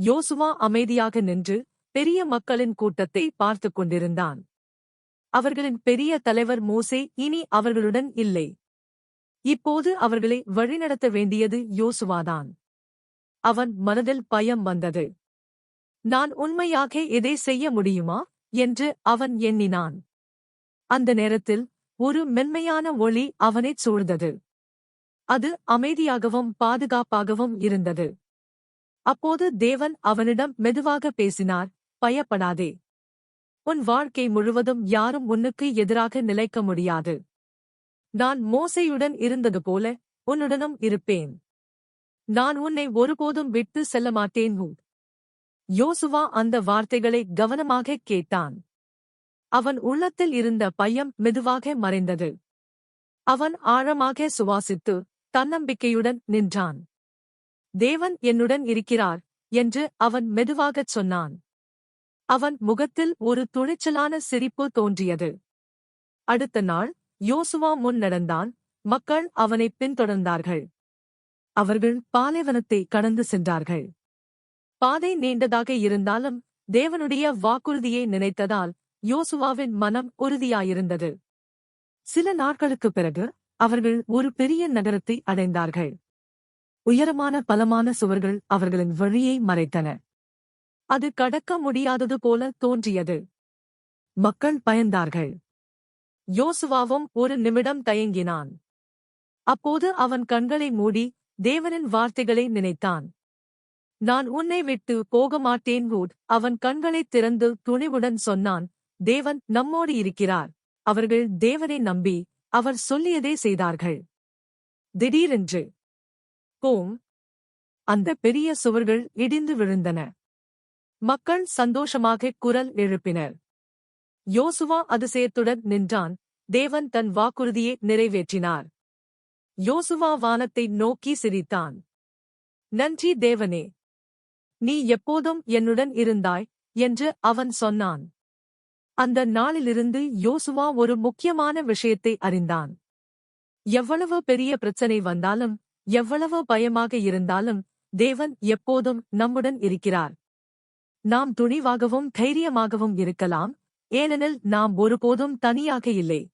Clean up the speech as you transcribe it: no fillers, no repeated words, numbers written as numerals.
யோசுவா அமைதியாக நின்று பெரிய மக்களின் கூட்டத்தை பார்த்துக் கொண்டிருந்தான். அவர்களின் பெரிய தலைவர் மோசே இனி அவர்களுடன் இல்லை. இப்போது அவர்களை வழிநடத்த வேண்டியது யோசுவாதான். அவன் மனதில் பயம் வந்தது. நான் உண்மையாக இதை செய்ய முடியுமா என்று அவன் எண்ணினான். அந்த நேரத்தில் ஒரு மென்மையான ஒளி அவனைச் சூழ்ந்தது. அது அமைதியாகவும் பாதுகாப்பாகவும் இருந்தது. அப்போது தேவன் அவனிடம் மெதுவாக பேசினார், பயப்படாதே. உன் வாழ்க்கை முழுவதும் யாரும் உன்னுக்கு எதிராக நிலைக்க முடியாது. நான் மோசேயுடன் இருந்தது போல உன்னுடனும் இருப்பேன். நான் உன்னை ஒருபோதும் விட்டு செல்ல மாட்டேன். யோசுவா அந்த வார்த்தைகளை கவனமாகக் கேட்டான். அவன் உள்ளத்தில் இருந்த பயம் மெதுவாக மறைந்தது. அவன் ஆழமாக சுவாசித்து தன்னம்பிக்கையுடன் நின்றான். தேவன் என்னுடன் இருக்கிறார் என்று அவன் மெதுவாகச் சொன்னான். அவன் முகத்தில் ஒரு துணிச்சலான சிரிப்பு தோன்றியது. அடுத்த நாள் யோசுவா முன் நடந்தான். மக்கள் அவனைப் பின்தொடர்ந்தார்கள். அவர்கள் பாலைவனத்தை கடந்து சென்றார்கள். பாதை நீண்டதாக இருந்தாலும் தேவனுடைய வாக்குறுதியை நினைத்ததால் யோசுவாவின் மனம் உறுதியாயிருந்தது. சில நாட்களுக்குப் பிறகு அவர்கள் ஒரு பெரிய நகரத்தை அடைந்தார்கள். உயரமான பலமான சுவர்கள் அவர்களின் வழியை மறைத்தன. அது கடக்க முடியாதது போல தோன்றியது. மக்கள் பயந்தார்கள். யோசுவாவும் ஒரு நிமிடம் தயங்கினான். அப்போது அவன் கண்களை மூடி தேவனின் வார்த்தைகளை நினைத்தான். நான் உன்னை விட்டு போக மாட்டேன். அவன் கண்களைத் திறந்து துணிவுடன் சொன்னான், தேவன் நம்மோடு இருக்கிறார். அவர்கள் தேவனை நம்பி அவர் சொல்லியதே செய்தார்கள். திடீரென்று போம்! அந்த பெரிய சுவர்கள் இடிந்து விழுந்தன. மக்கள் சந்தோஷமாக குரல் எழுப்பினர். யோசுவா அதிசயத்துடன் நின்றான். தேவன் தன் வாக்குறுதியை நிறைவேற்றினார். யோசுவா வானத்தை நோக்கி சிரித்தான். நன்றி தேவனே! நீ எப்போதும் என்னுடன் இருந்தாய் என்று அவன் சொன்னான். அந்த நாளிலிருந்து யோசுவா ஒரு முக்கியமான விஷயத்தை அறிந்தான். எவ்வளவு பெரிய பிரச்சனை வந்தாலும், எவ்வளவு பயமாக இருந்தாலும், தேவன் எப்போதும் நம்முடன் இருக்கிறார். நாம் துணிவாகவும் தைரியமாகவும் இருக்கலாம், ஏனெனில் நாம் ஒருபோதும் தனியாக இல்லை.